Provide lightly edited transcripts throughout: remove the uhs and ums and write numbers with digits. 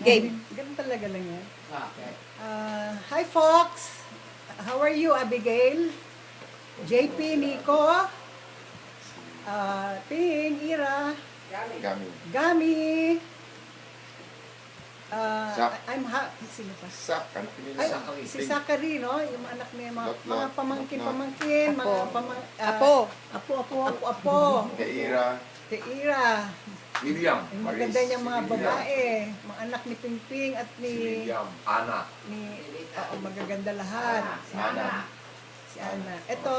Game. Ganun talaga lang yan. Okay. Hi, Fox. How are you, Abigail? JP, Nico. Ping, Ira. Gami. Gami. Zach. Sino pa? Sak, anak nila. Ay, si Zachary, no? Yung anak niya, mga Lot. pamangkin, mga Apo. apo. Keira. Teira. William. Yung maganda niyang mga babae. Mga anak ni Pingping at ni... Ana. magaganda lahat. Ana. Si Ana. Ito,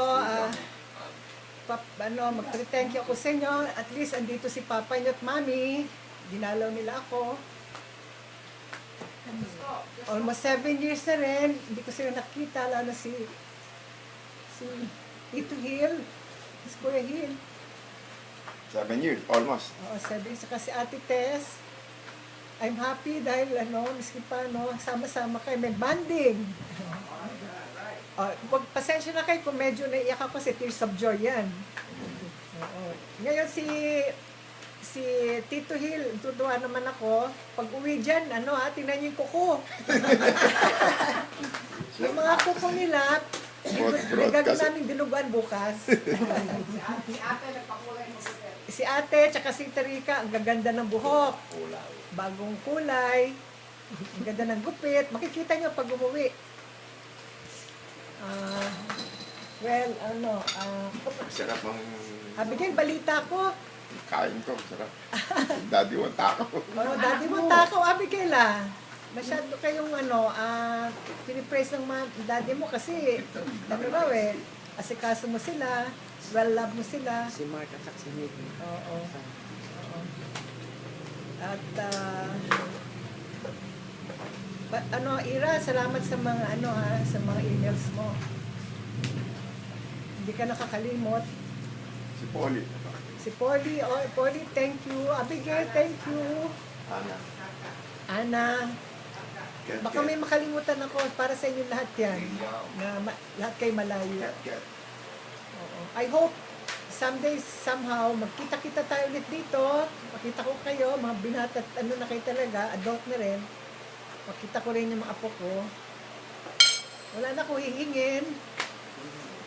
mag-thank you ako sa inyo. At least, andito si Papa niyo at Mami. Dinalaw nila ako. Almost 7 years na rin. Hindi ko sila nakita. Lalo si Tito Hill. Si Kuya Hill. 7 years, almost. Oo, 7 years. Saka si Ate Tess. I'm happy dahil miski pa, sama-sama kayo. May banding. Pasensya na kayo kung medyo naiyak ako si Tears of Joy yan. Oo. Ngayon si Tito Hill, tutuwa naman ako. Pag uwi dyan, tingnan niyo yung kuko. Yung mga kuko nila, gagawin namin dinuguan bukas. Si ate, tsaka si Terika, ang gaganda ng buhok. Bagong kulay. Ang ganda ng gupit. Makikita nyo pag umuwi. Sarap ng Abigail, balita ko. kain ko. Sarap. Daddy mo takaw. Daddy mo takaw, Abigail Masyado kayong pinipraise ng mga daddy mo kasi, asikaso mo sila, well-love mo sila. Si Mark at si Nick. Oo. At, Ira, salamat sa mga, sa mga emails mo. Hindi ka nakakalimot. Si Polly. Si Polly, Polly, thank you. Abigail, thank you. Ana. Baka may makalimutan ako para sa inyo lahat yan. Na lahat kayo malayo. Oo. I hope someday, somehow, magkita-kita tayo ulit dito. Makita ko kayo, mga binata, na kayo talaga, adult na rin. Makita ko rin yung mga apo ko. Wala na akong hihingin.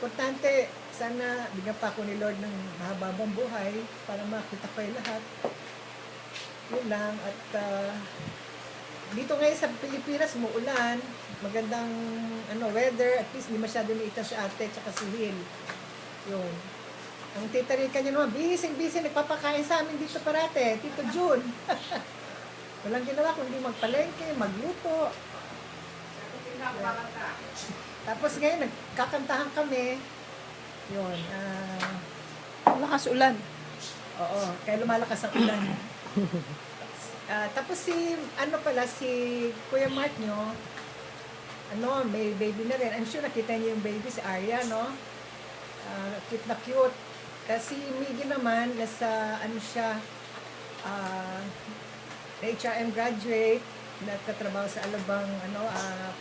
Importante, sana bigyan pa ako ni Lord ng mahababang buhay para makita kayo lahat. Yun lang. At dito ngayon sa Pilipinas, umuulan. Magandang weather. At least hindi masyado liitan si ate at si Hill. Yun. Ang tita Rika niyo naman, busy, nagpapakain sa amin dito parate. Tito June. Walang ginawa kundi magpalengke, magluto. Tapos ngayon, nagkakantahan kami. Yun. Lakas ulan. Oo, kaya lumalakas ang ulan. Tapos si Kuya Mark nyo, may baby na rin. I'm sure nakita niyo yung baby, si Arya, no? Cute na cute. Si Miggy naman, nasa, HRM graduate, nagkatrabaho sa Alabang,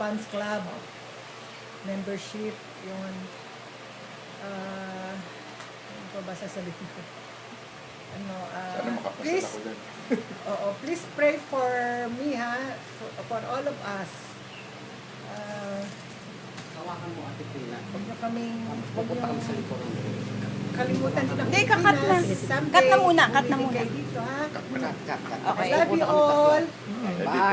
Palms Club, membership, yun. Ano pa ba sasabihin ko? Sana makapasal please, ako dyan. please pray for me, for all of us. Hawakan mo ate Pina. Huwag nyo kaming, Pupunta kami sa likuran. kalimutan din ang Hindi, kakat na. Someday, Cut na muna, cut na bumili muna. kayo dito, ha? Cut. Okay. Love you all.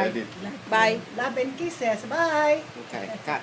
Edit. Bye. Love and kisses. Bye. Okay, cut.